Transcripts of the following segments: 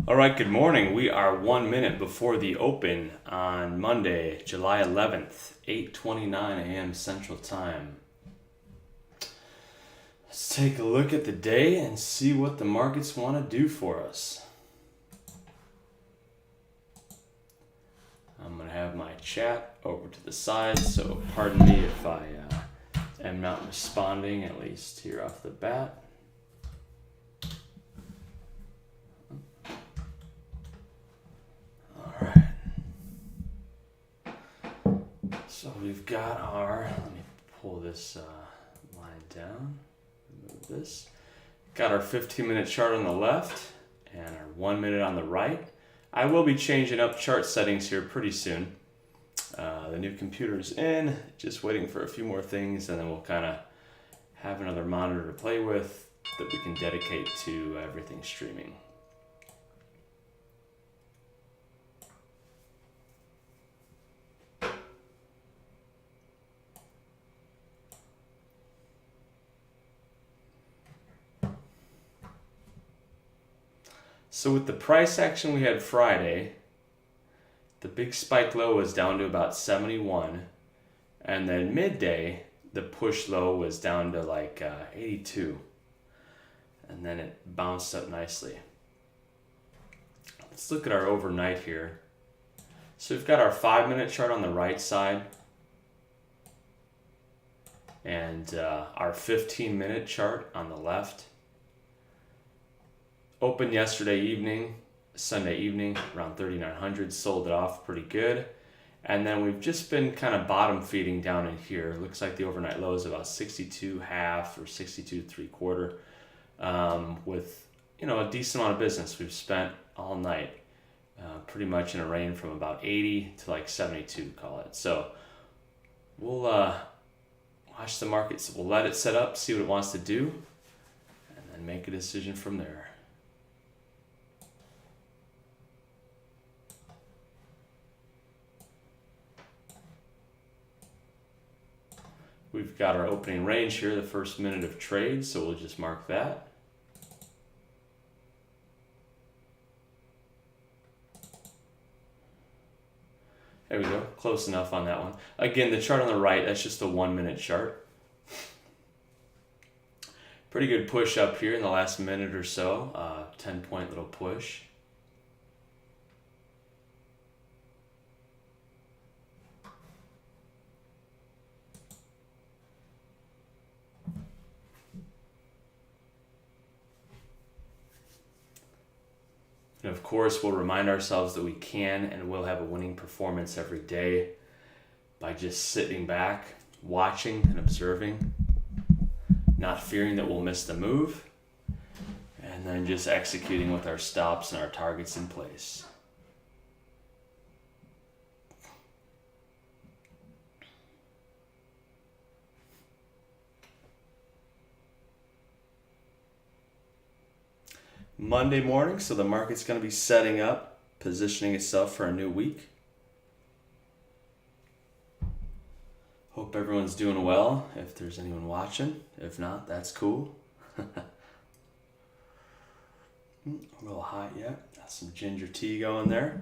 All right, good morning. We are 1 minute before the open on Monday, July 11th, 8:29 a.m. Central Time. Let's take a look at the day and see what the markets want to do for us. I'm going to have my chat over to the side, so pardon me if I am not responding, at least here off the bat. So we've got our, let me pull this line down, remove this. Got our 15-minute chart on the left and our 1 minute on the right. I will be changing up chart settings here pretty soon. The new computer's in, just waiting for a few more things, and then we'll kind of have another monitor to play with that we can dedicate to everything streaming. So with the price action we had Friday, the big spike low was down to about 71, and then midday the push low was down to like 82, and then it bounced up nicely. Let's look at our overnight here. So we've got our 5-minute chart on the right side and our 15-minute chart on the left. Opened yesterday evening, Sunday evening, around 3,900, sold it off pretty good. And then we've just been kind of bottom feeding down in here. Looks like the overnight low is about 62.5 or 62.75, with a decent amount of business. We've spent all night, pretty much in a range from about 80 to like 72, call it. So we'll watch the markets. We'll let it set up, see what it wants to do, and then make a decision from there. We've got our opening range here, the first minute of trade, so we'll just mark that. There we go, close enough on that one. Again, the chart on the right, that's just a 1-minute chart. Pretty good push up here in the last minute or so, 10-point little push. And of course, we'll remind ourselves that we can and will have a winning performance every day by just sitting back, watching and observing, not fearing that we'll miss the move, and then just executing with our stops and our targets in place. Monday morning, so the market's going to be setting up, positioning itself for a new week. Hope everyone's doing well, if there's anyone watching. If not, that's cool. A little hot yet. Got some ginger tea going there.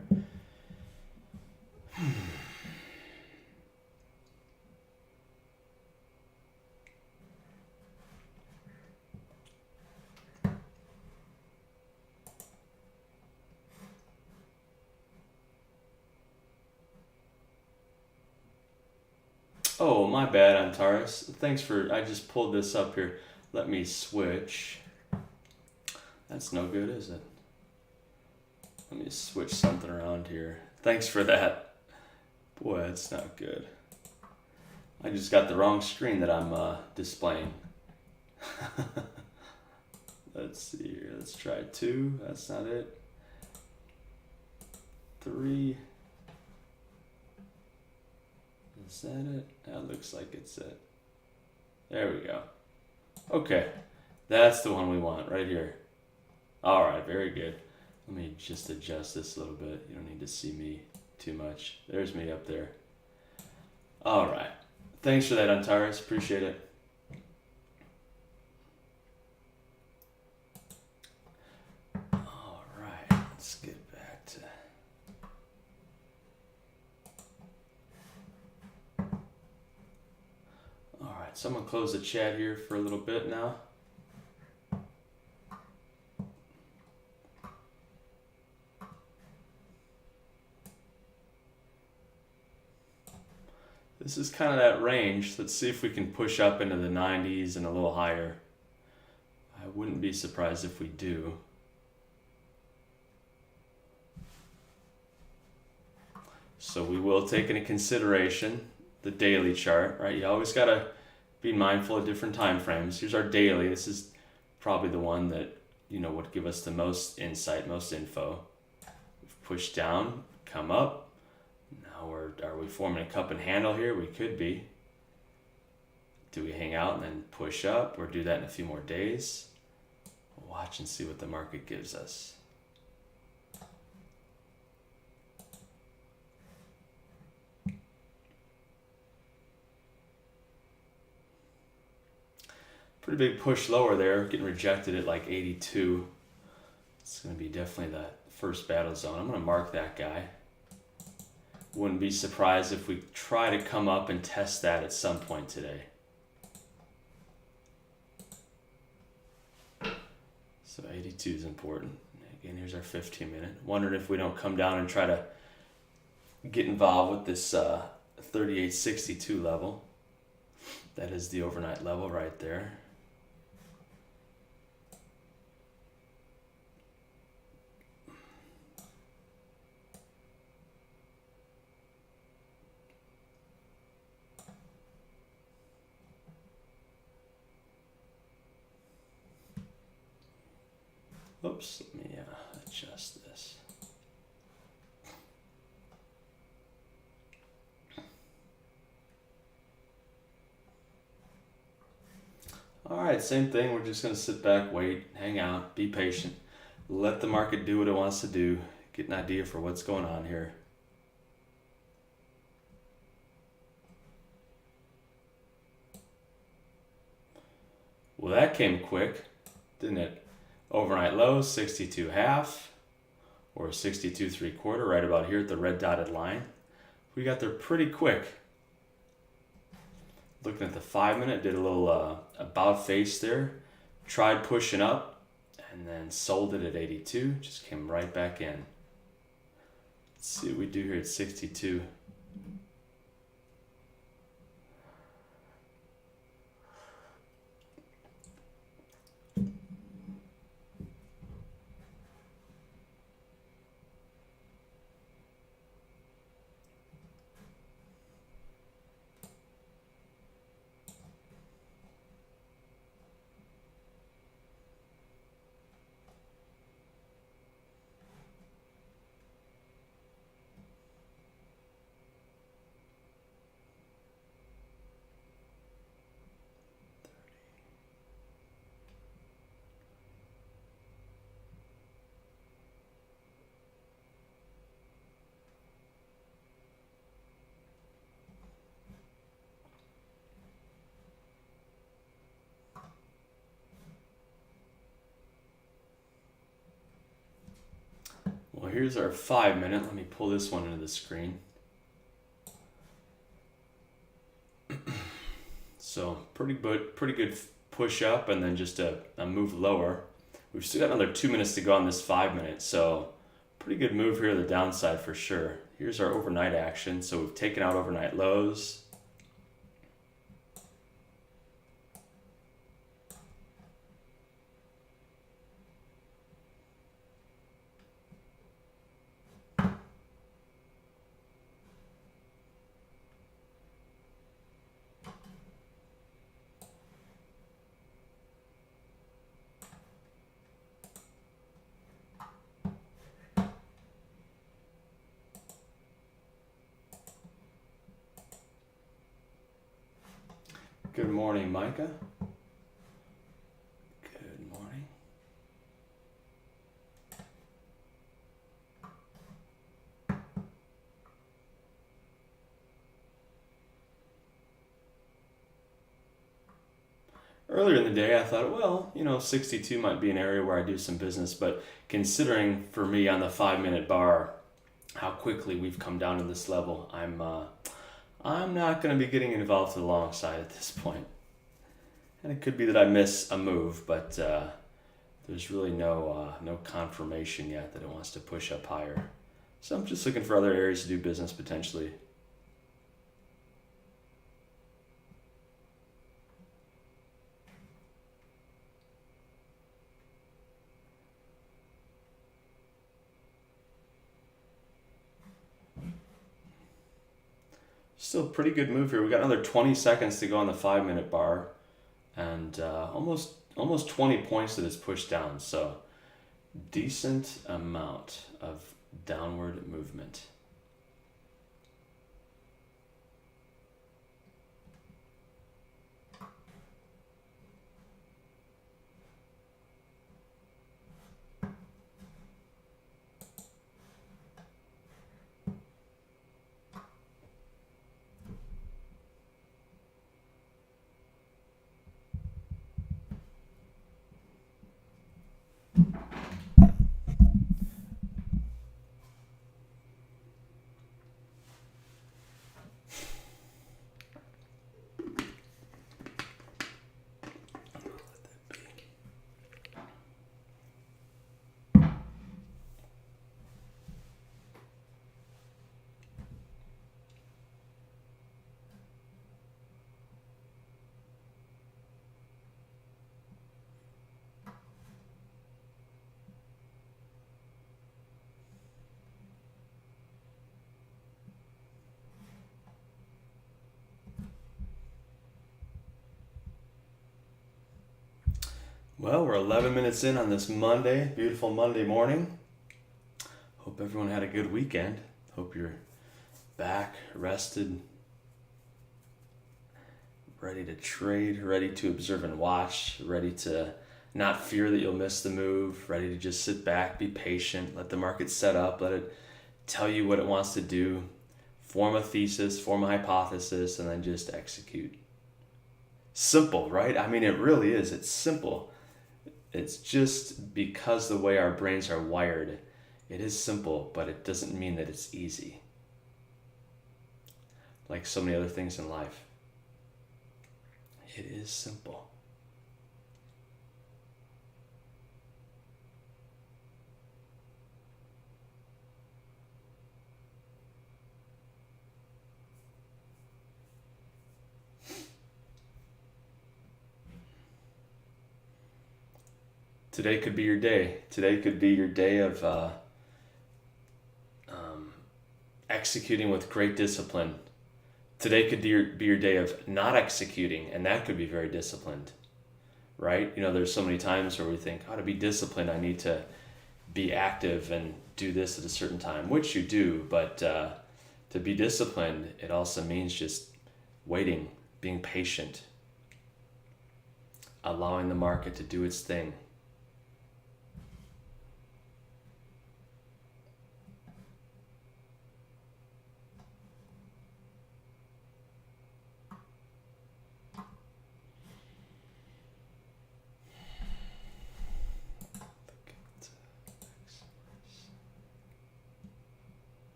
Oh, my bad, Antares. Thanks for, I just pulled this up here. Let me switch. That's no good, is it? Let me switch something around here. Thanks for that. Boy, that's not good. I just got the wrong screen that I'm displaying. Let's see here. Let's try 2. That's not it. 3. Is that it? That looks like it's it. There we go. Okay. That's the one we want right here. All right, very good. Let me just adjust this a little bit. You don't need to see me too much. There's me up there. All right. Thanks for that, Antares. Appreciate it. All right. Let's so I'm gonna close the chat here for a little bit now. This is kind of that range. Let's see if we can push up into the 90s and a little higher. I wouldn't be surprised if we do. So we will take into consideration the daily chart, right? You always got to be mindful of different time frames. Here's our daily. This is probably the one that, would give us the most insight, most info. We've pushed down, come up. Now are we forming a cup and handle here? We could be. Do we hang out and then push up or do that in a few more days? We'll watch and see what the market gives us. Pretty big push lower there, getting rejected at like 82. It's going to be definitely that first battle zone. I'm going to mark that guy. Wouldn't be surprised if we try to come up and test that at some point today. So 82 is important. Again, here's our 15 minute. Wondering if we don't come down and try to get involved with this 38.62 level. That is the overnight level right there. Oops, let me adjust this. All right, same thing. We're just going to sit back, wait, hang out, be patient. Let the market do what it wants to do. Get an idea for what's going on here. Well, that came quick, didn't it? Overnight low, 62.5 or 62.75, right about here at the red dotted line. We got there pretty quick. Looking at the 5 minute, did a little about face there. Tried pushing up and then sold it at 82. Just came right back in. Let's see what we do here at 62. Well, here's our 5 minute. Let me pull this one into the screen. So pretty good push up and then just a move lower. We've still got another 2 minutes to go on this 5 minute. So pretty good move here to the downside for sure. Here's our overnight action. So we've taken out overnight lows. Good morning, Micah. Good morning. Earlier in the day, I thought, well, 62 might be an area where I do some business, but considering for me on the 5 minute bar, how quickly we've come down to this level, I'm not going to be getting involved to the long side at this point. And it could be that I miss a move, but there's really no confirmation yet that it wants to push up higher. So I'm just looking for other areas to do business potentially. Still a pretty good move here. We got another 20 seconds to go on the 5-minute bar, and almost 20 points that it's pushed down. So decent amount of downward movement. Well, we're 11 minutes in on this Monday, beautiful Monday morning. Hope everyone had a good weekend. Hope you're back, rested, ready to trade, ready to observe and watch, ready to not fear that you'll miss the move, ready to just sit back, be patient, let the market set up, let it tell you what it wants to do, form a thesis, form a hypothesis, and then just execute. Simple, right? I mean, it really is. It's simple. It's just because the way our brains are wired, it is simple, but it doesn't mean that it's easy. Like so many other things in life, it is simple. Today could be your day. Today could be your day of executing with great discipline. Today could be your day of not executing, and that could be very disciplined, right? You know, there's so many times where we think, oh, to be disciplined, I need to be active and do this at a certain time, which you do, but to be disciplined, it also means just waiting, being patient, allowing the market to do its thing.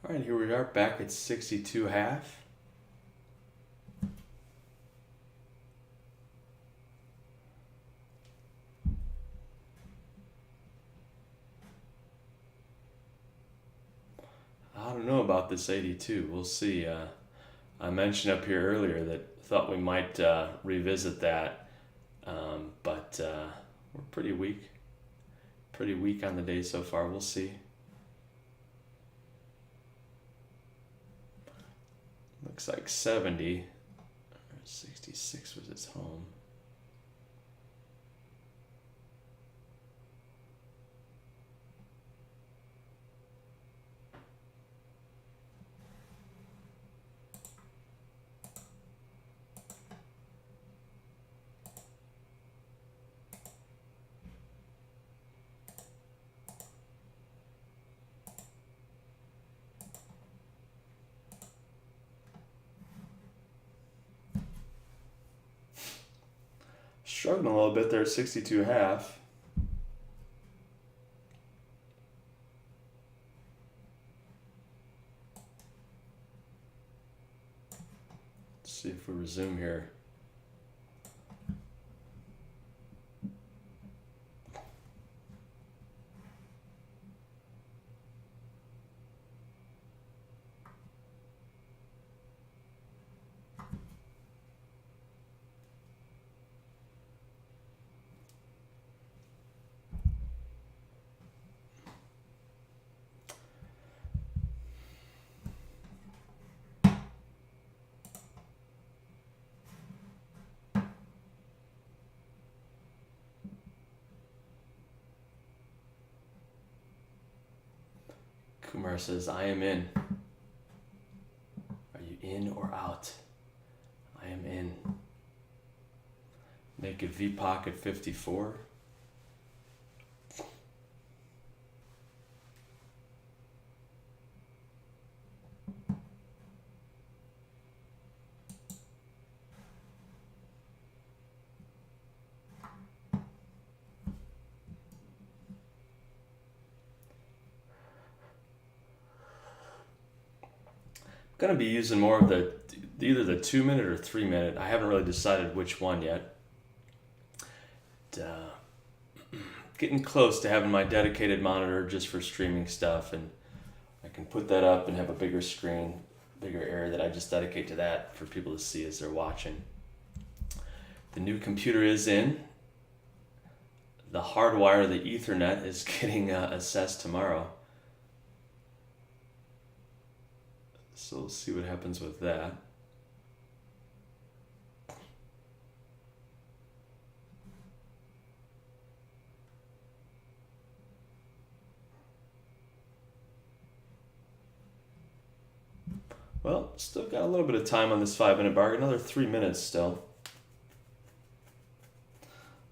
All right, here we are back at 62.5. I don't know about this 82. We'll see. I mentioned up here earlier that thought we might revisit that, but we're pretty weak. Pretty weak on the day so far. We'll see. Looks like 70 or 66 was its home. Struggling a little bit there at 62.5. Let's see if we resume here. Kumar says, I am in. Are you in or out? I am in. Naked VPOC at 54. Going to be using more of either the 2 minute or 3 minute. I haven't really decided which one yet. Getting close to having my dedicated monitor just for streaming stuff, and I can put that up and have a bigger screen, bigger area that I just dedicate to that for people to see as they're watching. The new computer is in. The hardwire, the Ethernet, is getting assessed tomorrow. So we'll see what happens with that. Well, still got a little bit of time on this 5 minute bar, another 3 minutes still.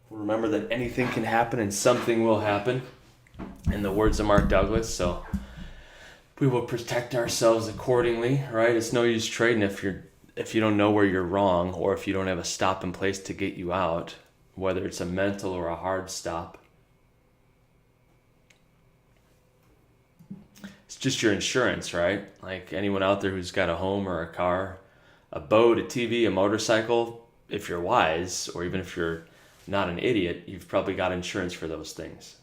Remember that anything can happen and something will happen, in the words of Mark Douglas, so we will protect ourselves accordingly, right? It's no use trading if you don't know where you're wrong, or if you don't have a stop in place to get you out, whether it's a mental or a hard stop. It's just your insurance, right? Like anyone out there who's got a home or a car, a boat, a TV, a motorcycle, if you're wise, or even if you're not an idiot, you've probably got insurance for those things.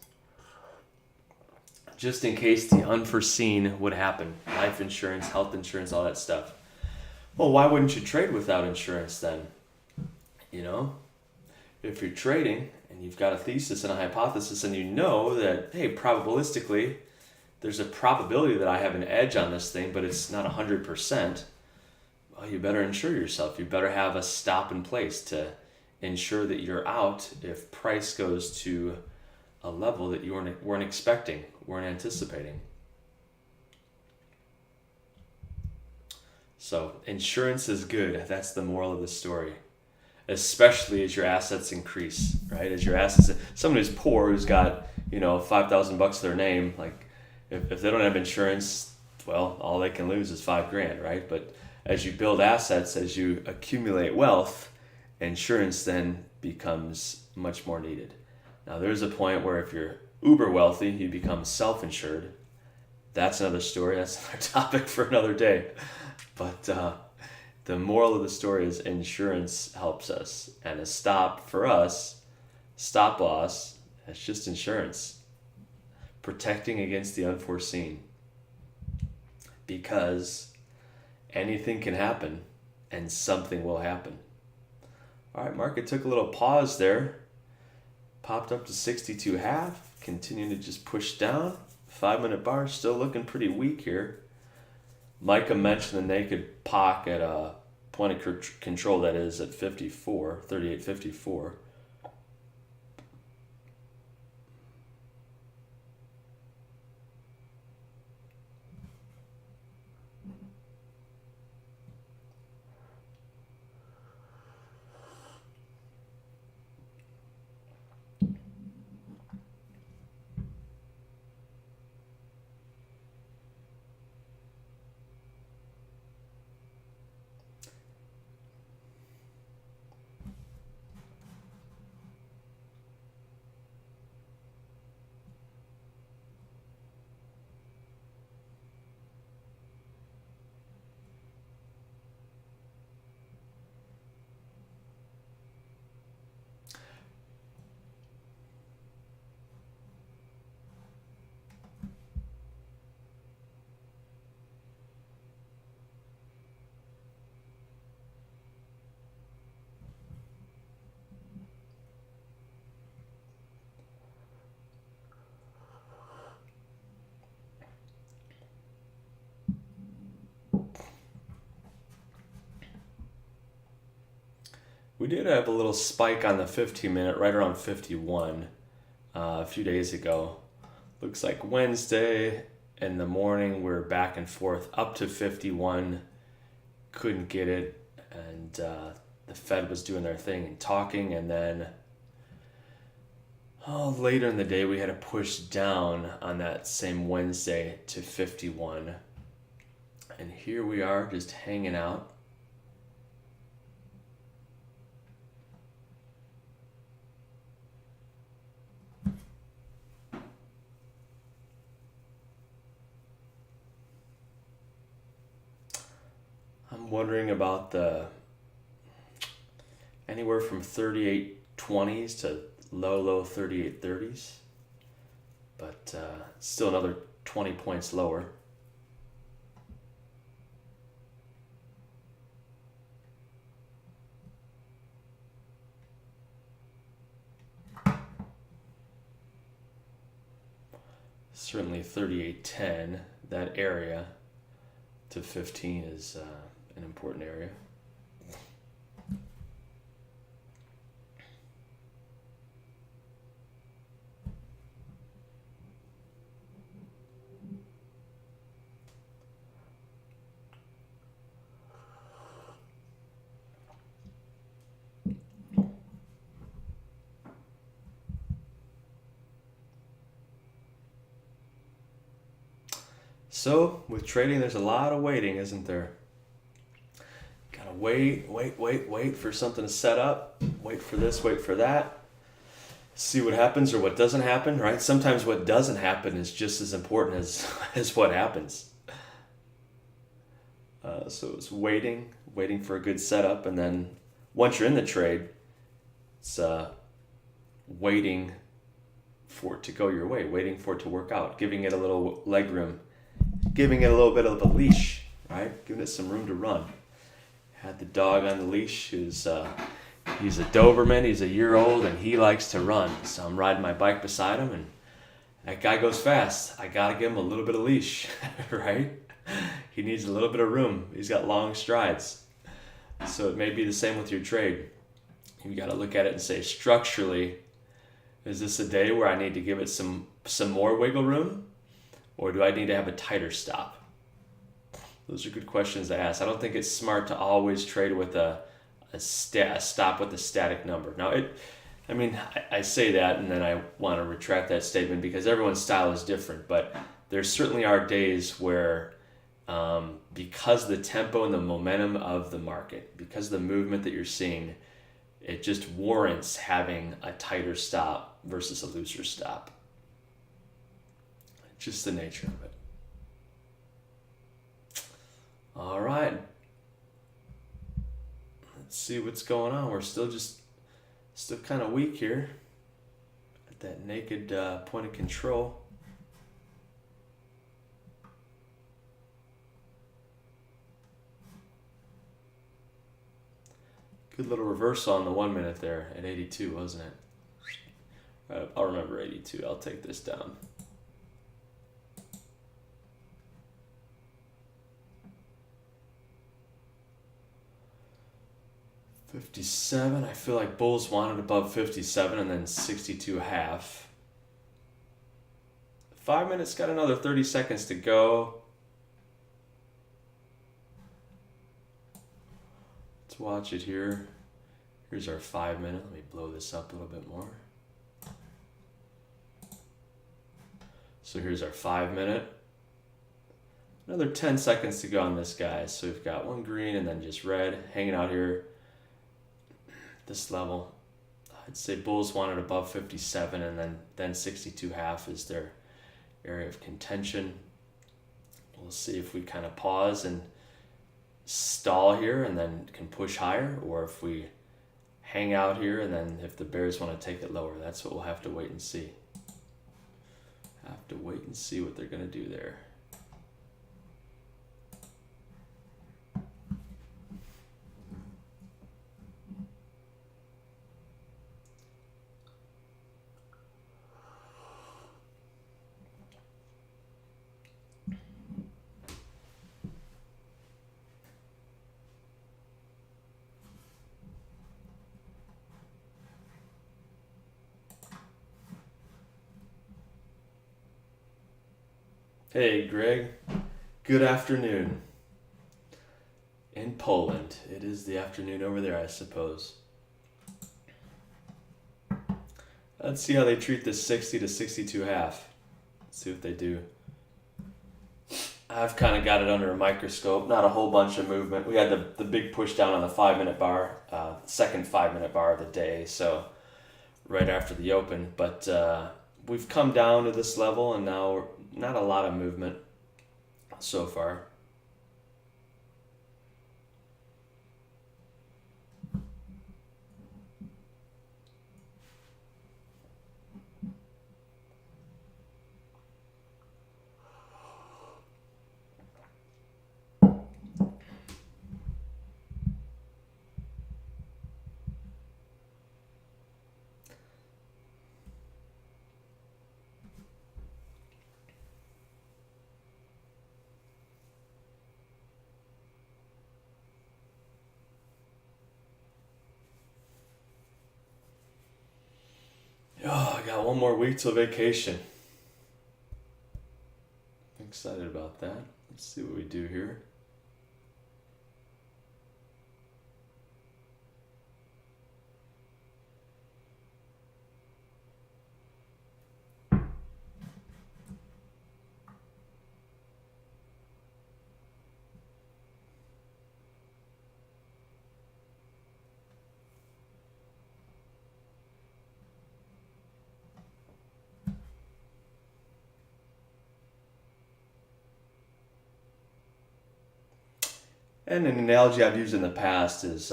Just in case the unforeseen would happen. Life insurance, health insurance, all that stuff. Well, why wouldn't you trade without insurance then? You know, if you're trading and you've got a thesis and a hypothesis and you know that, hey, probabilistically, there's a probability that I have an edge on this thing, but it's not 100%, well, you better insure yourself. You better have a stop in place to ensure that you're out if price goes to a level that you weren't expecting, weren't anticipating. So insurance is good. That's the moral of the story. Especially as your assets increase, right? As your assets, someone who's poor, who's got, $5,000 to their name, like if they don't have insurance, well, all they can lose is $5,000, right? But as you build assets, as you accumulate wealth, insurance then becomes much more needed. Now, there's a point where if you're uber wealthy, you become self-insured. That's another story. That's another topic for another day. But the moral of the story is insurance helps us. And a stop for us, stop loss, that's just insurance. Protecting against the unforeseen. Because anything can happen and something will happen. All right, market took a little pause there. Popped up to 62.5, continuing to just push down. 5-minute bar still looking pretty weak here. Micah mentioned the naked pocket point of control that is at 54, 38.54. We did have a little spike on the 15-minute right around 51 a few days ago. Looks like Wednesday in the morning we're back and forth up to 51. Couldn't get it, and the Fed was doing their thing and talking, and then later in the day we had a push down on that same Wednesday to 51. And here we are just hanging out. I'm wondering about the anywhere from 38.20s to low 38.30s, but still another 20 points lower. Certainly 38.10, that area to 15 is an important area. So, with trading, there's a lot of waiting, isn't there? Gotta wait for something to set up. Wait for this, wait for that. See what happens or what doesn't happen, right? Sometimes what doesn't happen is just as important as what happens. So it's waiting for a good setup, and then once you're in the trade, it's waiting for it to go your way, waiting for it to work out, giving it a little leg room, giving it a little bit of a leash, right? Giving it some room to run. Had the dog on the leash. He's a Doberman. He's a year old, and he likes to run. So I'm riding my bike beside him, and that guy goes fast. I gotta give him a little bit of leash, right? He needs a little bit of room. He's got long strides. So it may be the same with your trade. You got to look at it and say, structurally, is this a day where I need to give it some more wiggle room, or do I need to have a tighter stop? Those are good questions to ask. I don't think it's smart to always trade with a stop with a static number. Now, I say that, and then I want to retract that statement because everyone's style is different, but there certainly are days where because the tempo and the momentum of the market, because of the movement that you're seeing, it just warrants having a tighter stop versus a looser stop. Just the nature of it. All right. Let's see what's going on. We're still kind of weak here at that naked point of control. Good little reversal on the 1 minute there at 82, wasn't it? I'll remember 82. I'll take this down. $57. I feel like bulls wanted above 57 and then 62.5. 5 minutes, got another 30 seconds to go. Let's watch it here. Here's our 5 minute. Let me blow this up a little bit more. So here's our 5 minute. Another 10 seconds to go on this guy. So we've got one green and then just red hanging out here. This level. I'd say bulls wanted above 57 and then 62.5 is their area of contention. We'll see if we kind of pause and stall here and then can push higher, or if we hang out here and then if the bears want to take it lower. That's what we'll have to wait and see. Have to wait and see what they're going to do there. Hey, Greg. Good afternoon. In Poland. It is the afternoon over there, I suppose. Let's see how they treat this 60 to 62.5. Let's see what they do. I've kind of got it under a microscope. Not a whole bunch of movement. We had the big push down on the 5 minute bar, second 5 minute bar of the day, so right after the open. But we've come down to this level and now not a lot of movement so far. Oh, I got one more week till vacation. Excited about that. Let's see what we do here. And an analogy I've used in the past is,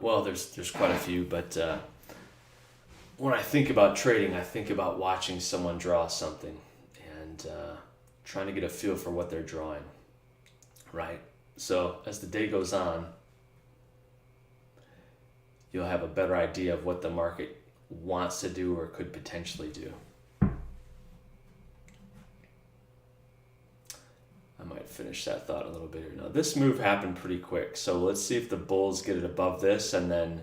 well, there's quite a few, but when I think about trading, I think about watching someone draw something and trying to get a feel for what they're drawing, right? So as the day goes on, you'll have a better idea of what the market wants to do or could potentially do. I might finish that thought a little bit here. Now, this move happened pretty quick, so let's see if the bulls get it above this and then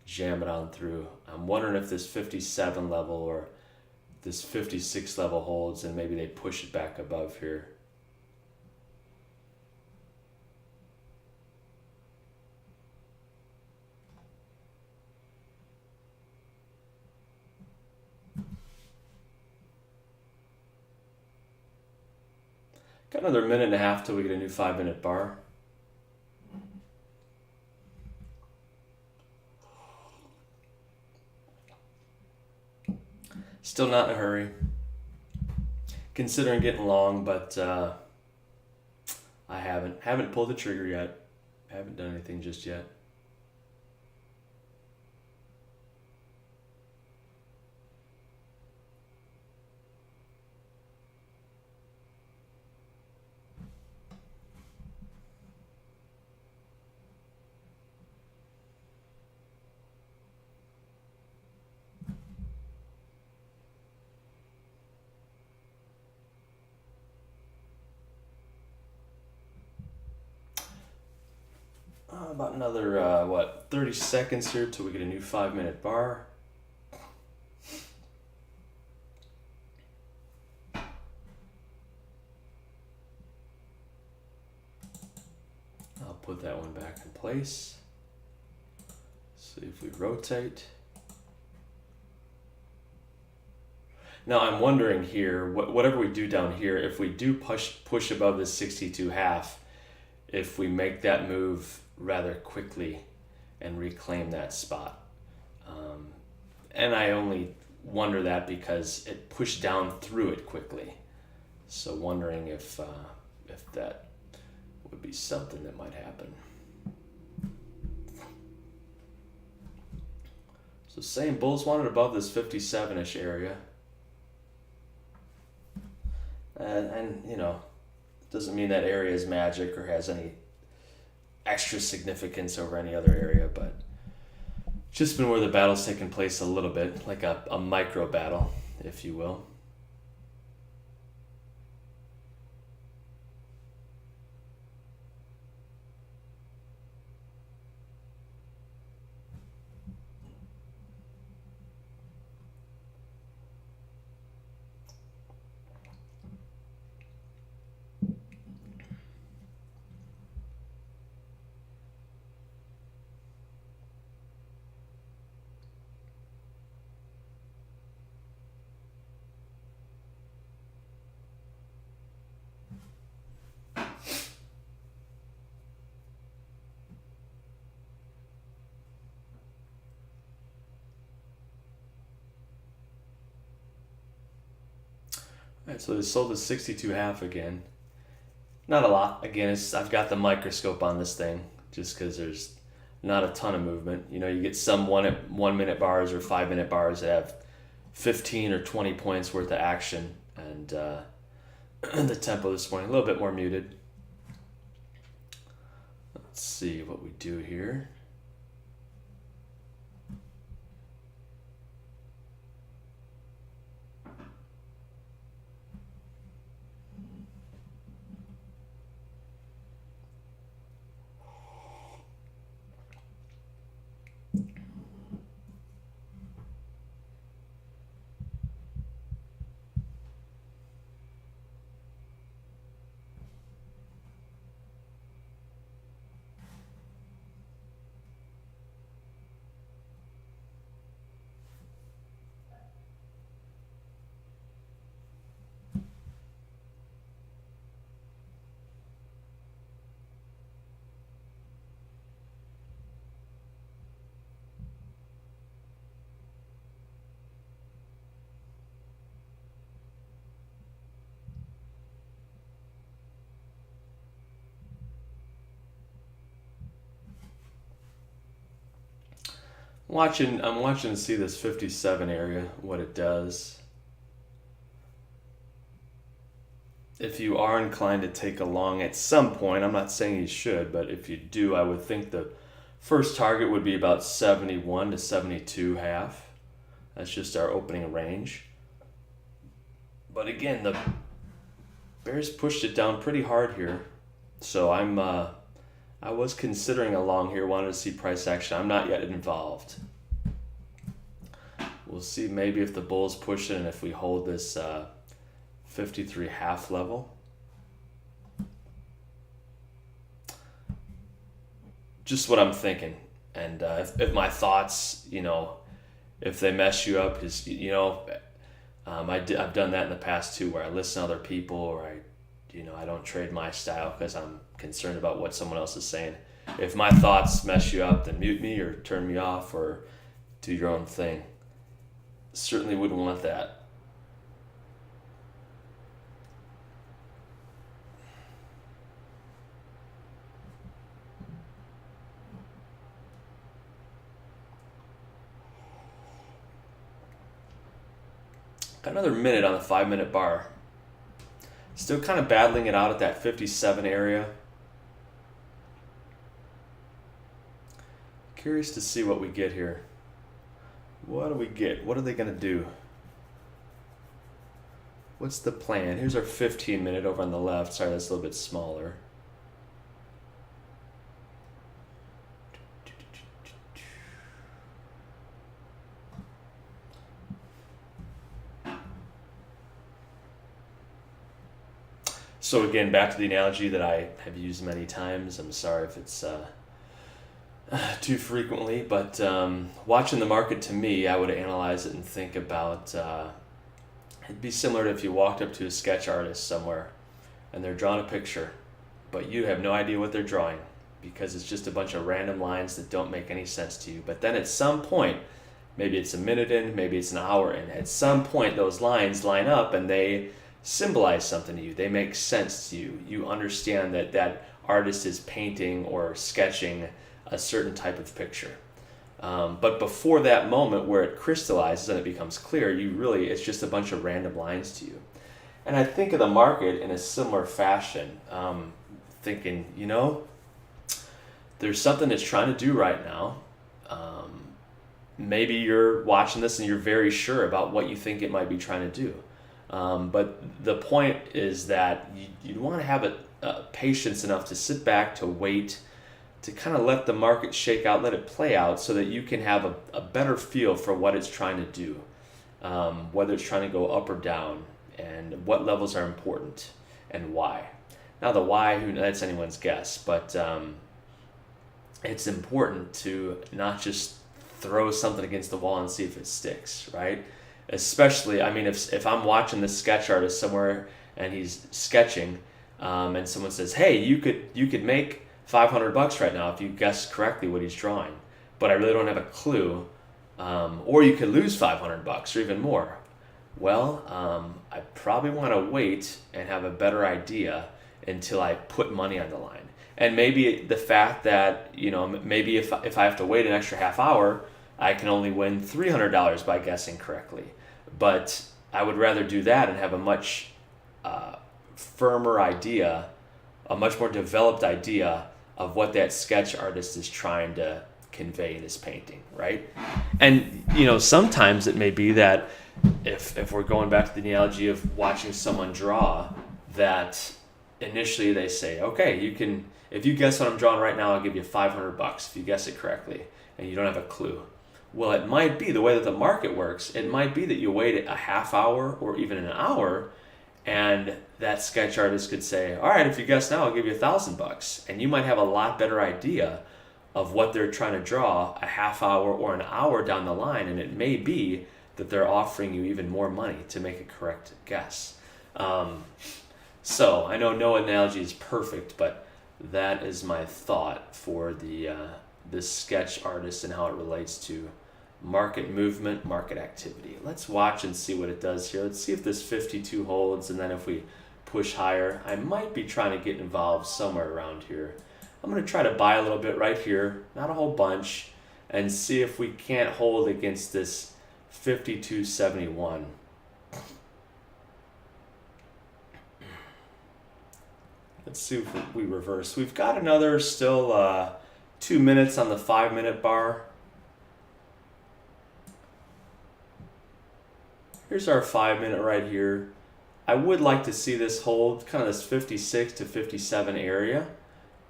jam it on through. I'm wondering if this 57 level or this 56 level holds and maybe they push it back above here. Got another minute and a half till we get a new 5 minute bar. Still not in a hurry. Considering getting long, but I haven't pulled the trigger yet. Haven't done anything just yet. About another, 30 seconds here till we get a new 5-minute bar. I'll put that one back in place. See if we rotate. Now I'm wondering here, whatever we do down here, if we do push above this 62.5, if we make that move rather quickly and reclaim that spot. And I only wonder that because it pushed down through it quickly. So wondering if that would be something that might happen. So same, bulls wanted above this 57-ish area. And you know, doesn't mean that area is magic or has any extra significance over any other area, but just been where the battle's taken place a little bit, like a micro battle, if you will. Alright, so they sold the 62.5 again. Not a lot. Again, I've got the microscope on this thing just because there's not a ton of movement. You know, you get some 1 minute bars or 5-minute bars that have 15 or 20 points worth of action, and the tempo this morning a little bit more muted. Let's see what we do here. I'm watching to see this 57 area, what it does. If you are inclined to take a long at some point, I'm not saying you should, but if you do, I would think the first target would be about 71 to 72.5. That's just our opening range. But again, the bears pushed it down pretty hard here. So I was considering a long here, wanted to see price action. I'm not yet involved. We'll see maybe if the bulls push it and if we hold this 53.5 level. Just what I'm thinking. And if my thoughts, you know, if they mess you up, because, you know, I've done that in the past too, where I listen to other people, or I don't trade my style because I'm concerned about what someone else is saying. If my thoughts mess you up, then mute me or turn me off or do your own thing. Certainly wouldn't want that. Got another minute on the 5-minute bar. Still kind of battling it out at that 57 area. Curious to see what we get here. What do we get? What are they going to do? What's the plan? Here's our 15-minute over on the left. Sorry, that's a little bit smaller. So again, back to the analogy that I have used many times. I'm sorry if it's too frequently, but watching the market, to me, I would analyze it and think about it'd be similar to if you walked up to a sketch artist somewhere and they're drawing a picture, but you have no idea what they're drawing because it's just a bunch of random lines that don't make any sense to you. But then at some point, maybe it's a minute in, maybe it's an hour in, at some point those lines line up and they symbolize something to you. They make sense to you. You understand that that artist is painting or sketching a certain type of picture. But before that moment where it crystallizes and it becomes clear, it's just a bunch of random lines to you. And I think of the market in a similar fashion, thinking, there's something it's trying to do right now. Maybe you're watching this and you're very sure about what you think it might be trying to do. But the point is that you want to have patience enough to sit back, to wait, to kind of let the market shake out, let it play out so that you can have a better feel for what it's trying to do, whether it's trying to go up or down, and what levels are important and why. Now the why, that's anyone's guess, but it's important to not just throw something against the wall and see if it sticks, right? Especially, if I'm watching this sketch artist somewhere and he's sketching, and someone says, "Hey, you could make $500 right now if you guess correctly what he's drawing," but I really don't have a clue, or you could lose $500 or even more. Well, I probably want to wait and have a better idea until I put money on the line. And maybe the fact that, maybe if I have to wait an extra half hour, I can only win $300 by guessing correctly. But I would rather do that and have a much firmer idea, a much more developed idea of what that sketch artist is trying to convey in his painting, right? And, sometimes it may be that if we're going back to the analogy of watching someone draw, that initially they say, okay, if you guess what I'm drawing right now, I'll give you $500 if you guess it correctly, and you don't have a clue. Well, it might be the way that the market works. It might be that you wait a half hour or even an hour, and that sketch artist could say, all right, if you guess now, I'll give you $1,000. And you might have a lot better idea of what they're trying to draw a half hour or an hour down the line, and it may be that they're offering you even more money to make a correct guess. So I know no analogy is perfect, but that is my thought for this sketch artist and how it relates to market movement, market activity. Let's watch and see what it does here. Let's see if this 52 holds, and then if we push higher, I might be trying to get involved somewhere around here. I'm going to try to buy a little bit right here, not a whole bunch, and see if we can't hold against this 52.71. Let's see if we reverse. We've got another still 2 minutes on the 5-minute bar. Here's our 5-minute right here. I would like to see this hold, kind of this 56 to 57 area.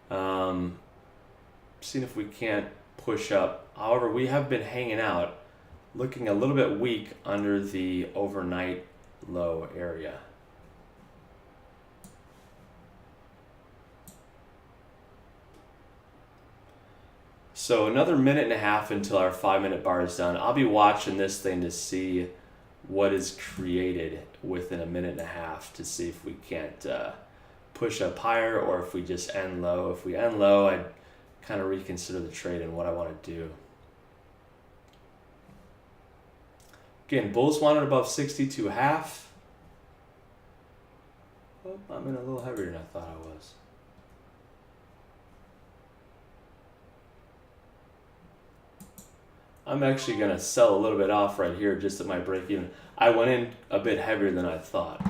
Seeing if we can't push up. However, we have been hanging out, looking a little bit weak under the overnight low area. So another minute and a half until our 5-minute bar is done. I'll be watching this thing to see what is created within a minute and a half to see if we can't push up higher or if we just end low. If we end low, I'd kind of reconsider the trade and what I want to do. Again, bulls wanted above 62.5. Oh, I'm in a little heavier than I thought I was. I'm actually going to sell a little bit off right here just at my break even. I went in a bit heavier than I thought.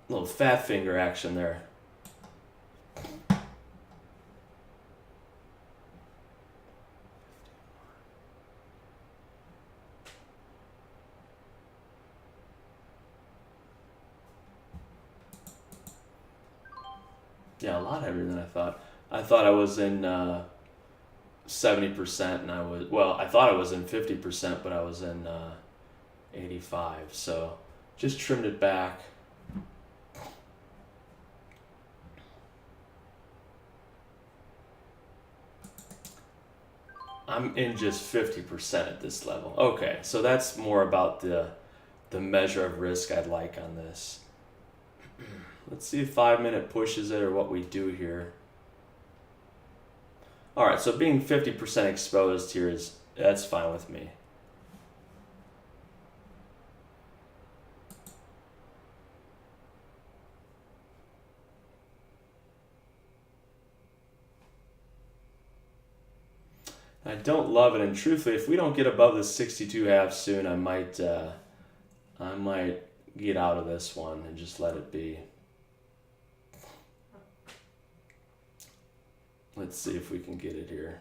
Little fat finger action there. Yeah, a lot heavier than I thought. I thought I was in 70%, and I thought I was in 50%, but I was in 85. So just trimmed it back. I'm in just 50% at this level. Okay, so that's more about the measure of risk I'd like on this. Let's see if 5 minute pushes it or what we do here. All right, so being 50% exposed here that's fine with me. I don't love it, and truthfully, if we don't get above the 62.5 soon, I might get out of this one and just let it be. Let's see if we can get it here.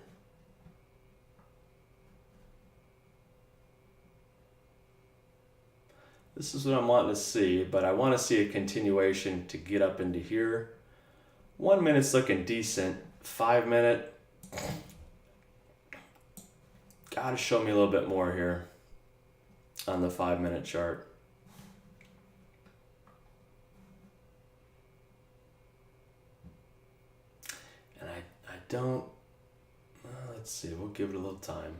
This is what I'm wanting to see, but I want to see a continuation to get up into here. 1 minute's looking decent. 5 minute. Gotta show me a little bit more here on the 5 minute chart. And I don't, let's see, we'll give it a little time.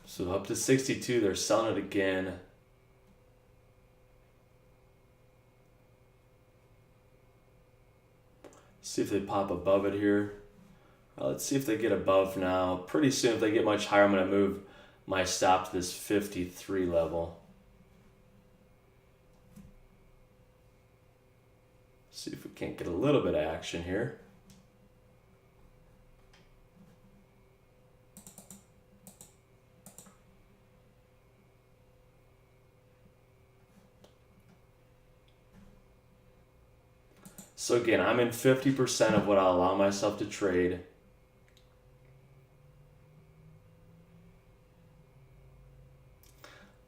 So up to 62, they're selling it again. See if they pop above it here. Let's see if they get above now. Pretty soon, if they get much higher, I'm going to move my stop to this 53 level. See if we can't get a little bit of action here. So again, I'm in 50% of what I'll allow myself to trade.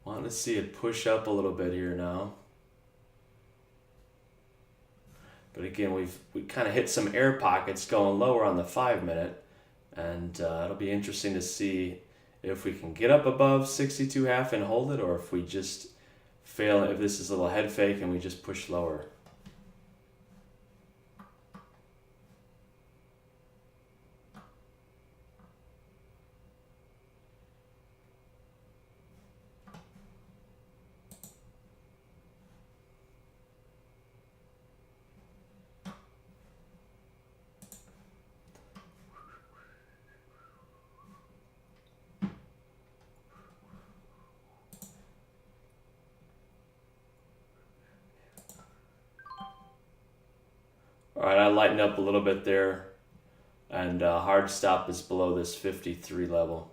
Want to see it push up a little bit here now. But again, we kind of hit some air pockets going lower on the 5 minute. And it'll be interesting to see if we can get up above 62.5 and hold it, or if we just fail, if this is a little head fake and we just push lower. All right, I lightened up a little bit there, and hard stop is below this 53 level.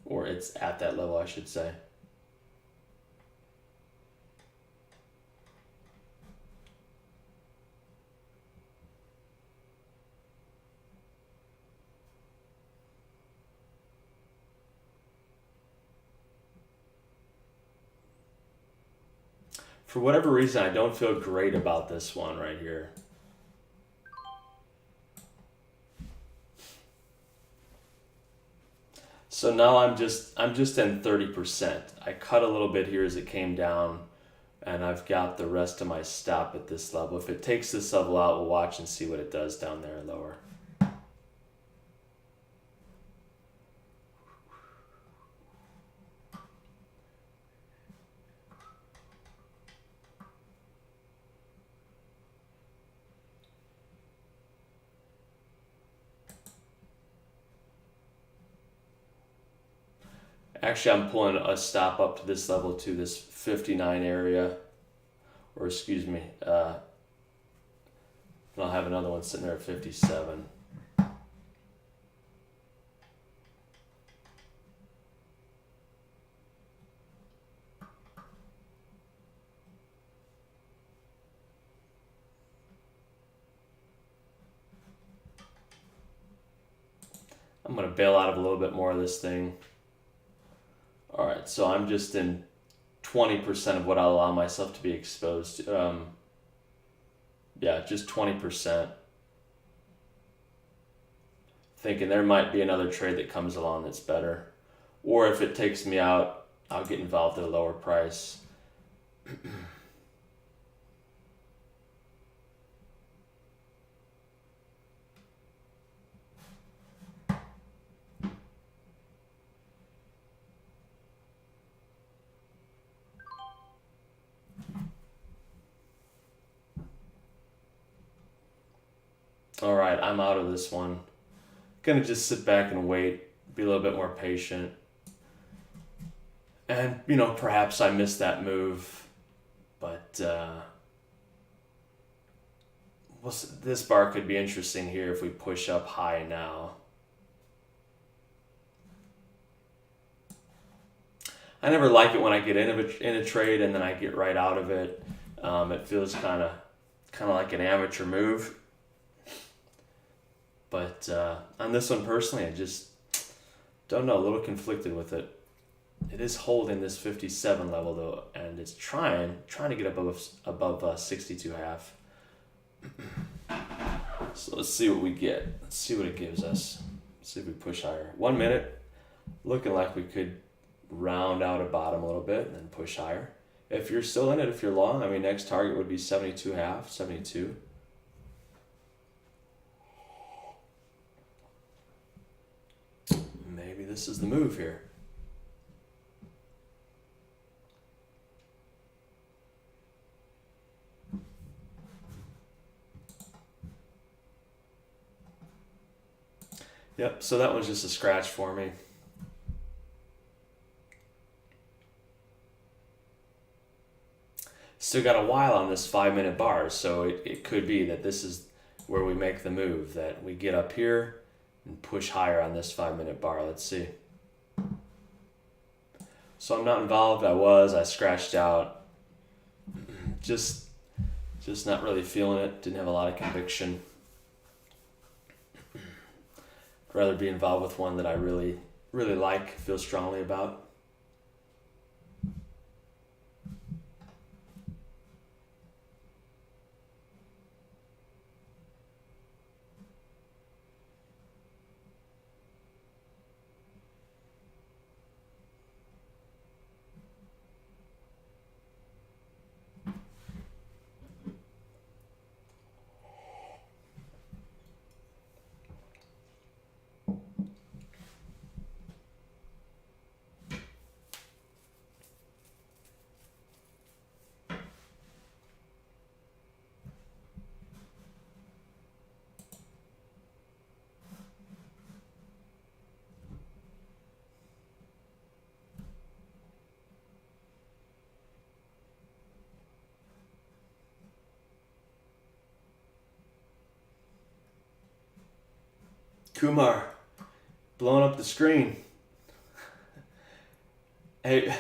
Or it's at that level, I should say. For whatever reason, I don't feel great about this one right here. So now I'm just in 30%. I cut a little bit here as it came down, and I've got the rest of my stop at this level. If it takes this level out, we'll watch and see what it does down there lower. Actually, I'm pulling a stop up to this level to this 59 area, or excuse me, and I'll have another one sitting there at 57. I'm going to bail out of a little bit more of this thing. All right, so I'm just in 20% of what I'll allow myself to be exposed to. Yeah, just 20%. Thinking there might be another trade that comes along that's better. Or if it takes me out, I'll get involved at a lower price. All right, I'm out of this one. Gonna just sit back and wait, be a little bit more patient. And, perhaps I missed that move, but this bar could be interesting here if we push up high now. I never like it when I get in a trade and then I get right out of it. It feels kind of like an amateur move. But on this one personally, I just don't know, a little conflicted with it. It is holding this 57 level though, and it's trying to get above 62.5. So let's see what we get. Let's see what it gives us. Let's see if we push higher. 1 minute, looking like we could round out a bottom a little bit and then push higher. If you're still in it, if you're long, next target would be 72.5, 72. Maybe this is the move here. Yep, so that one's just a scratch for me. Still got a while on this 5-minute bar, so it could be that this is where we make the move, that we get up here and push higher on this 5-minute bar. Let's see. So I'm not involved. I scratched out. Just not really feeling it. Didn't have a lot of conviction. I'd rather be involved with one that I really, really like, feel strongly about. Kumar, blowing up the screen. Hey,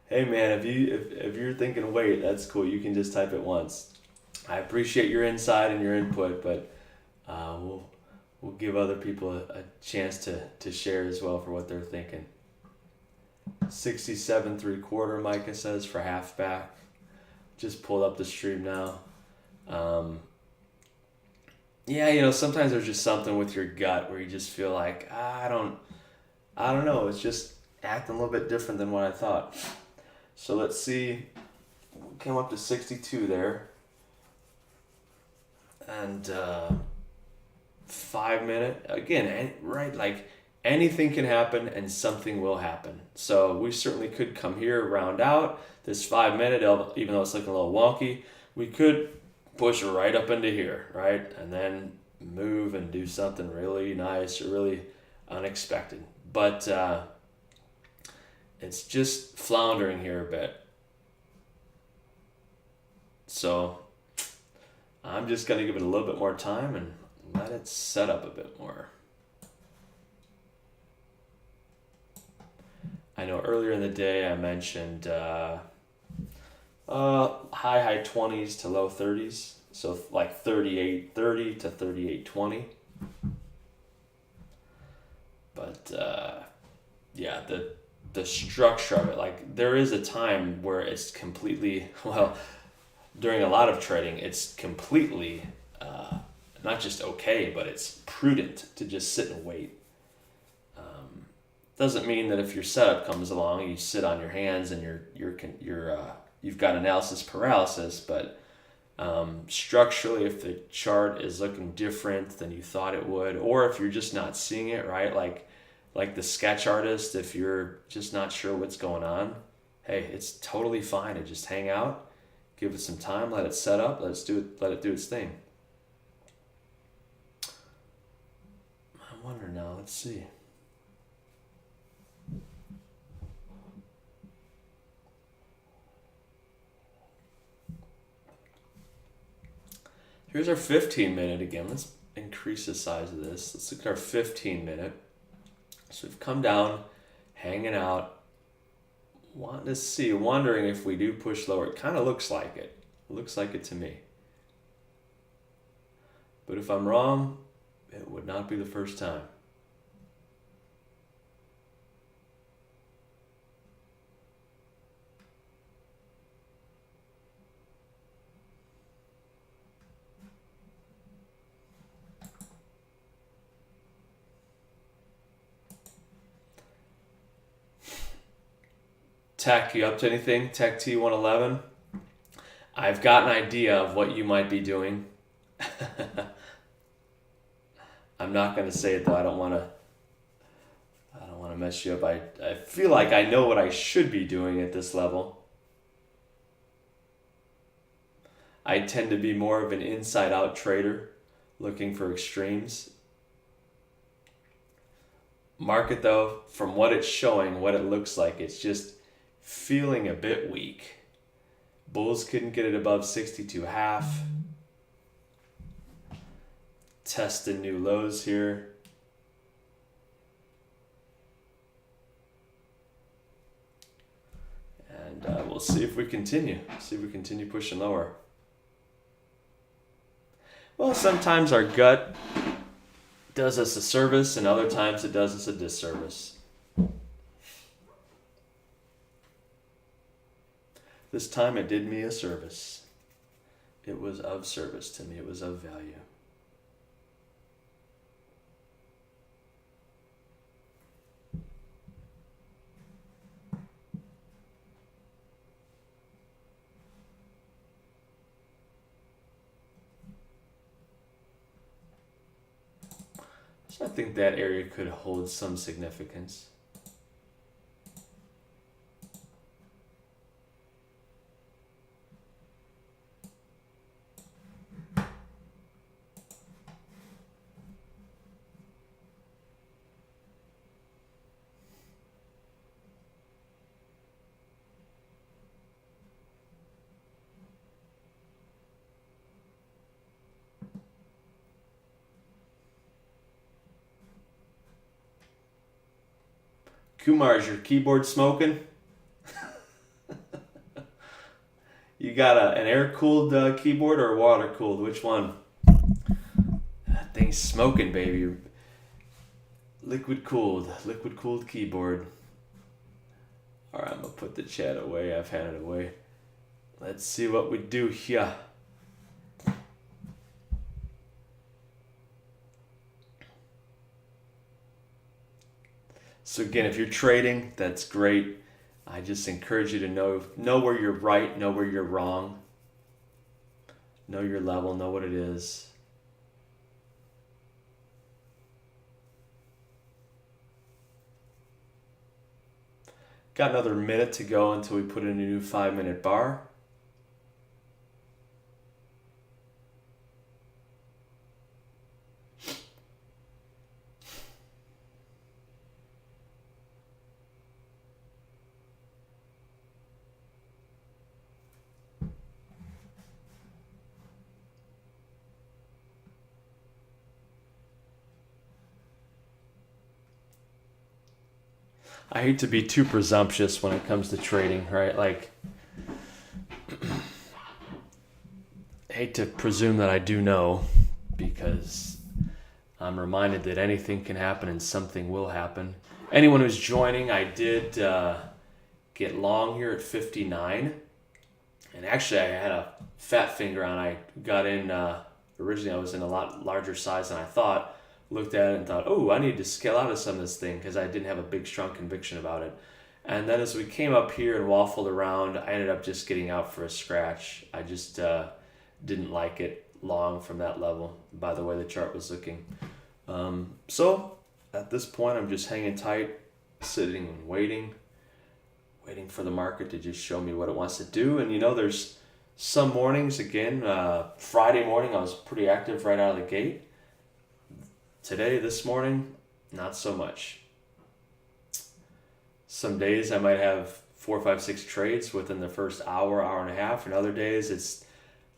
hey man, if you're thinking wait, that's cool. You can just type it once. I appreciate your insight and your input, but we'll give other people a chance to share as well for what they're thinking. 67.75, Micah says, for halfback. Just pulled up the stream now. Yeah, sometimes there's just something with your gut where you just feel like, I don't know, it's just acting a little bit different than what I thought. So let's see, we came up to 62 there. And 5 minute, again, right, like anything can happen and something will happen. So we certainly could come here, round out this 5 minute, even though it's looking a little wonky, we could push right up into here, right? And then move and do something really nice or really unexpected. But it's just floundering here a bit. So I'm just going to give it a little bit more time and let it set up a bit more. I know earlier in the day I mentioned high 20s to low 30s. So like 38.30 to 38.20. But yeah, the structure of it, like there is a time where it's completely, well, during a lot of trading, it's completely not just okay, but it's prudent to just sit and wait. Doesn't mean that if your setup comes along, you sit on your hands and you've got analysis paralysis. But structurally, if the chart is looking different than you thought it would, or if you're just not seeing it right, like the sketch artist, if you're just not sure what's going on, hey, it's totally fine to just hang out, give it some time, let it set up, let it do its thing. I wonder now, let's see. Here's our 15-minute again. Let's increase the size of this. Let's look at our 15-minute. So we've come down, hanging out, wanting to see, wondering if we do push lower. It kind of looks like it. It looks like it to me. But if I'm wrong, it would not be the first time. Tech, you up to anything? Tech T111? I've got an idea of what you might be doing. I'm not going to say it though. I don't want to mess you up. I feel like I know what I should be doing at this level. I tend to be more of an inside-out trader, looking for extremes. Market though, from what it's showing, what it looks like, it's just feeling a bit weak. Bulls couldn't get it above 62.5. Testing new lows here. And we'll see if we continue. See if we continue pushing lower. Well, sometimes our gut does us a service, and other times it does us a disservice. This time it did me a service. It was of service to me. It was of value. So I think that area could hold some significance. Kumar, is your keyboard smoking? You got an air-cooled keyboard or water-cooled? Which one? That thing's smoking, baby. Liquid-cooled keyboard. All right, I'm going to put the chat away. I've had it away. Let's see what we do here. So again, if you're trading, that's great. I just encourage you to know where you're right, know where you're wrong. Know your level, know what it is. Got another minute to go until we put in a new 5-minute bar. I hate to be too presumptuous when it comes to trading, right? Like, I hate to presume that I do know, because I'm reminded that anything can happen and something will happen. Anyone who's joining, I did get long here at 59. And actually, I had a fat finger on. I got in, originally I was in a lot larger size than I thought. Looked at it and thought, oh, I need to scale out of some of this thing because I didn't have a big, strong conviction about it. And then as we came up here and waffled around, I ended up just getting out for a scratch. I just didn't like it long from that level by the way the chart was looking. So at this point, I'm just hanging tight, sitting and waiting for the market to just show me what it wants to do. And there's some mornings, again, Friday morning, I was pretty active right out of the gate. Today, this morning, not so much. Some days I might have 4, 5, 6 trades within the first hour, hour and a half, and other days it's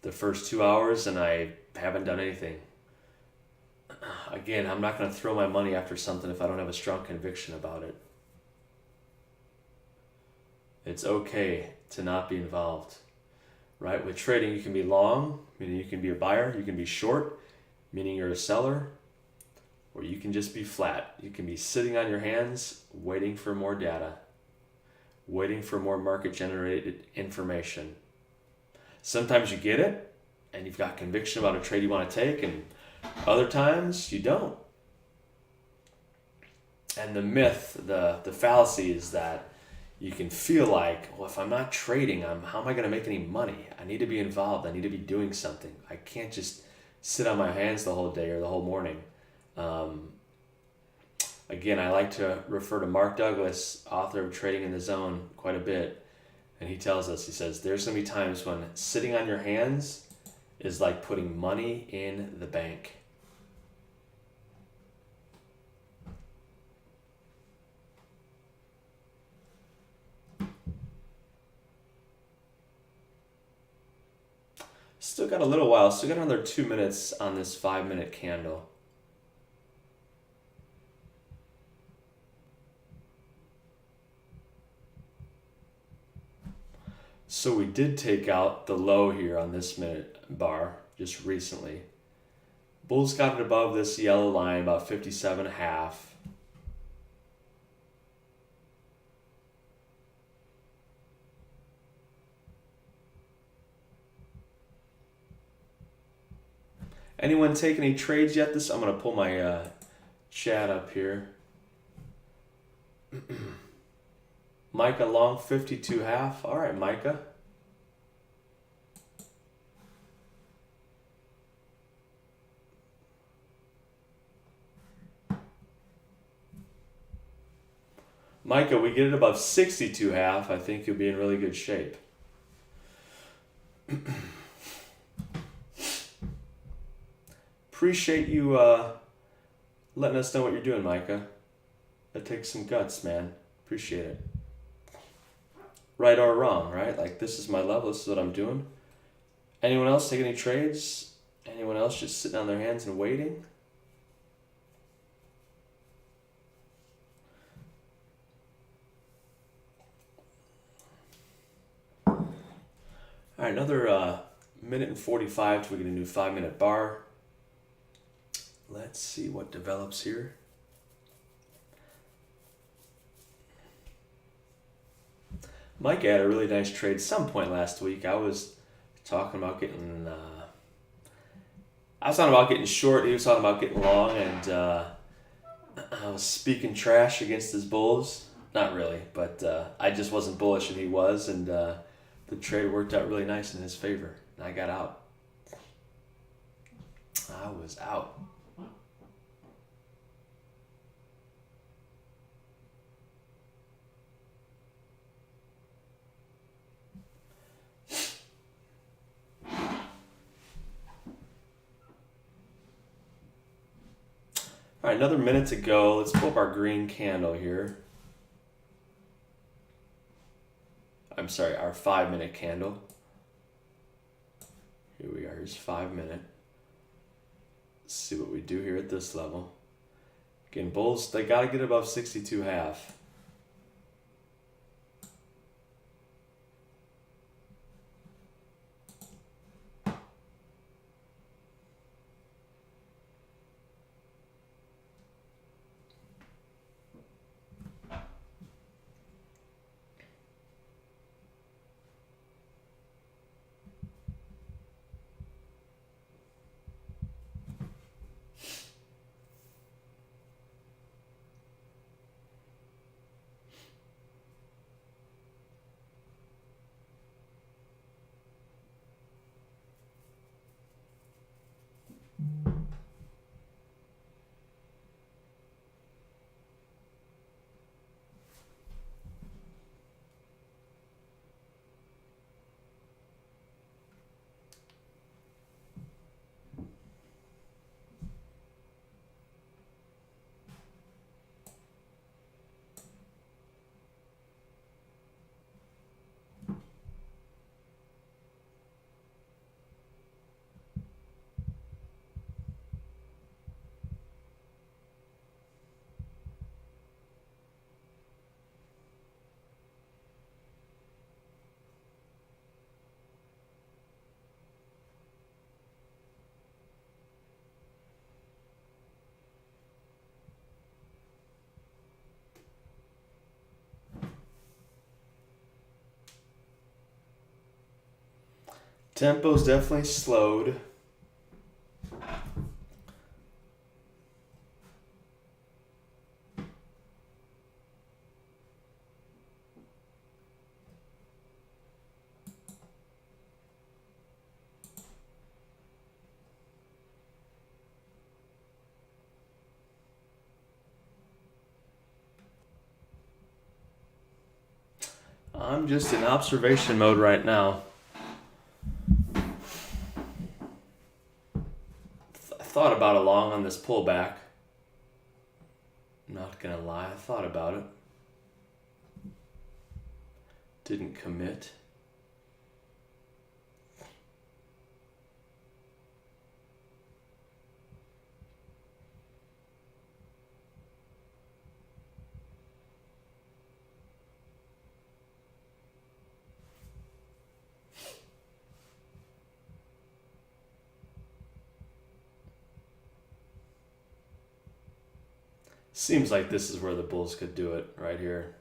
the first 2 hours and I haven't done anything. Again, I'm not going to throw my money after something if I don't have a strong conviction about it. It's okay to not be involved, right? With trading, you can be long, meaning you can be a buyer. You can be short, meaning you're a seller. Or you can just be flat. You can be sitting on your hands, waiting for more data, waiting for more market-generated information. Sometimes you get it, and you've got conviction about a trade you want to take, and other times you don't. And the myth, the fallacy is that you can feel like, well, if I'm not trading, how am I going to make any money? I need to be involved. I need to be doing something. I can't just sit on my hands the whole day or the whole morning. Again, I like to refer to Mark Douglas, author of Trading in the Zone, quite a bit. And he tells us, he says, there's going to be times when sitting on your hands is like putting money in the bank. Still got a little while, still got another 2 minutes on this 5-minute candle. So we did take out the low here on this minute bar just recently. Bulls got it above this yellow line, about 57.5. Anyone take any trades yet? I'm going to pull my chat up here. Micah long 52.5. All right, Micah. Micah, we get it above 62.5. I think you'll be in really good shape. Appreciate you letting us know what you're doing, Micah. That takes some guts, man. Appreciate it. Right or wrong, right? Like, this is my level, this is what I'm doing. Anyone else take any trades? Anyone else just sitting on their hands and waiting? All right, another minute and 45 till we get a new 5-minute bar. Let's see what develops here. Mike had a really nice trade some point last week. I was talking about getting short. He was talking about getting long, and I was speaking trash against his bulls. Not really, but I just wasn't bullish, and he was, and the trade worked out really nice in his favor. And I got out. I was out. All right, another minute to go. Let's pull up our green candle here. I'm sorry, our 5-minute candle. Here we are, here's 5 minute. Let's see what we do here at this level. Again, bulls, they gotta get above 62.5. Tempo's definitely slowed. I'm just in observation mode right now. I thought about it long on this pullback. I'm not gonna lie, I thought about it. Didn't commit. Seems like this is where the bulls could do it, right here.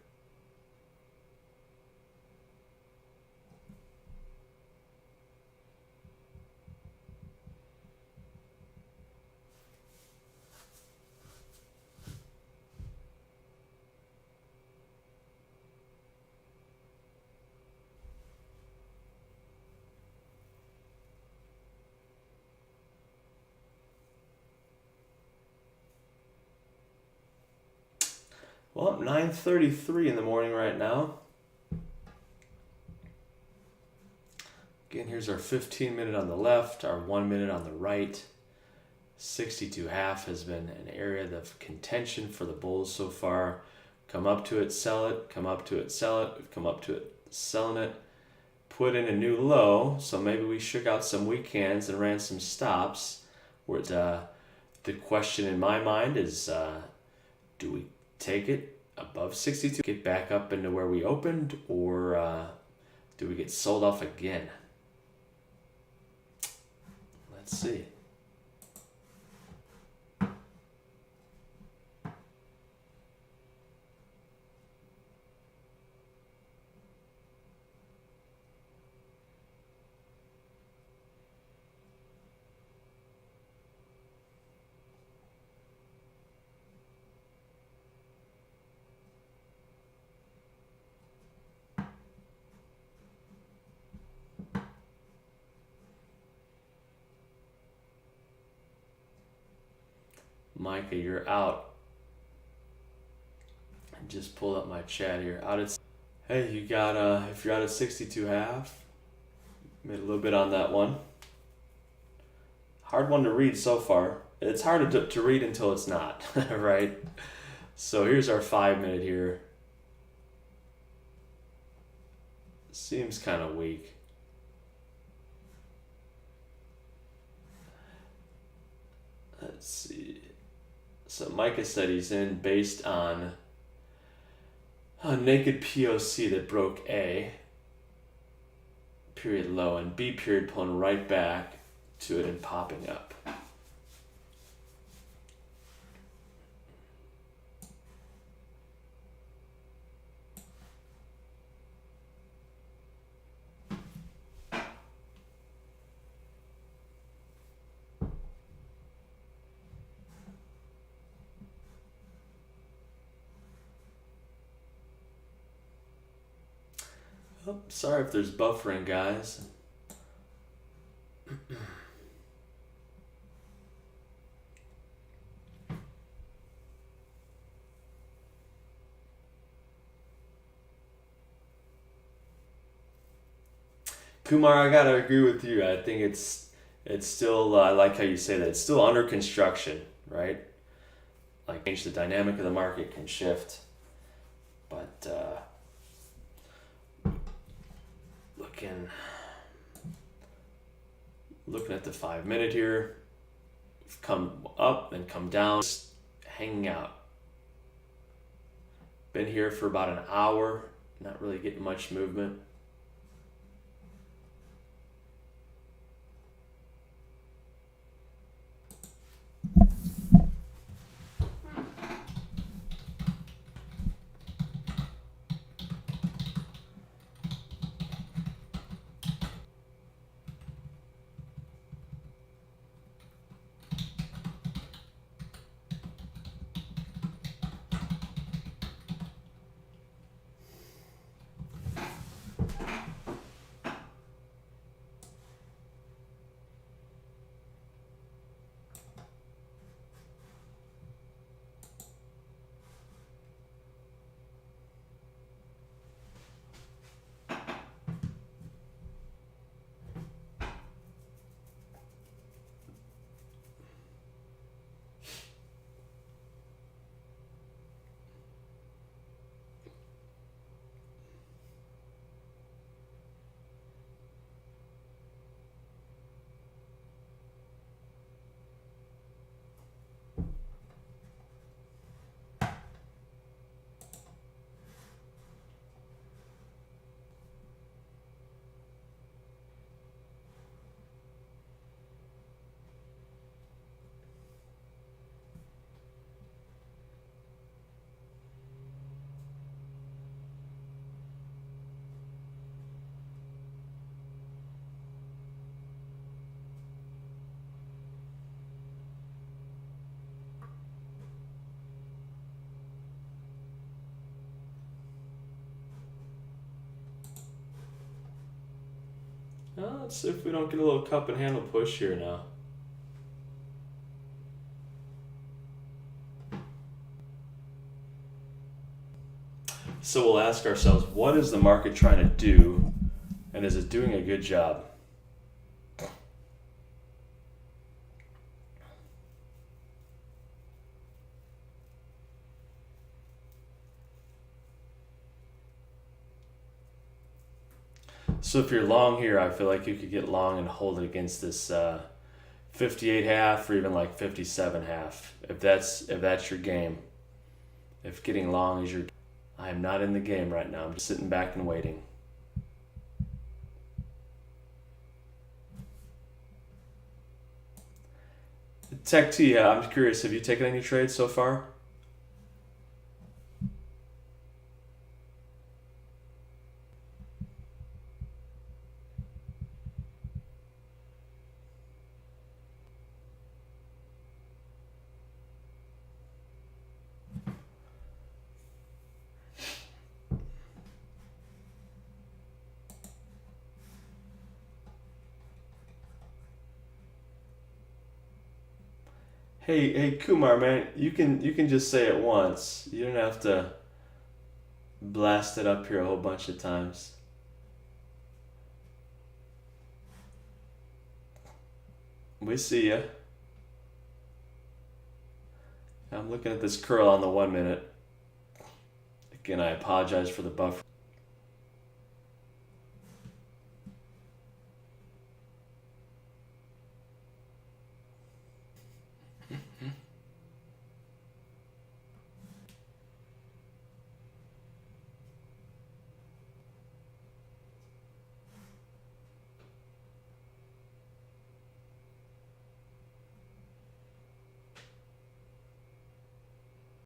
Well, 9:33 in the morning right now. Again, here's our 15 minute on the left, our 1 minute on the right. 62.5 has been an area of contention for the bulls so far. Come up to it, sell it, come up to it, sell it, we've come up to it, selling it. Put in a new low, so maybe we shook out some weak hands and ran some stops. Where the question in my mind is, do we take it above 62, get back up into where we opened, or do we get sold off again? Let's see. Micah, you're out. I just pulled up my chat here. Out at, hey, you got if you're out at 62.5, made a little bit on that one. Hard one to read so far. It's hard to read until it's not, right? So here's our 5 minute here. Seems kind of weak. Let's see. So Micah said he's in based on a naked POC that broke A, period low, and B period pulling right back to it and popping up. Oh, sorry if there's buffering, guys. Kumar, I gotta agree with you. I think it's still, I like how you say that, it's still under construction, right? Like, change the dynamic of the market can shift, but looking at the 5 minute here, we've come up and come down, just hanging out. Been here for about an hour, not really getting much movement. Let's see if we don't get a little cup and handle push here now. So we'll ask ourselves, what is the market trying to do, and is it doing a good job? So if you're long here, I feel like you could get long and hold it against this 58 half or even like 57 half, if that's your game. If getting long is your, I am not in the game right now. I'm just sitting back and waiting. Tech T, I'm curious, have you taken any trades so far? Hey Kumar, man, you can just say it once. You don't have to blast it up here a whole bunch of times. We see ya. I'm looking at this curl on the 1 minute. Again, I apologize for the buffer.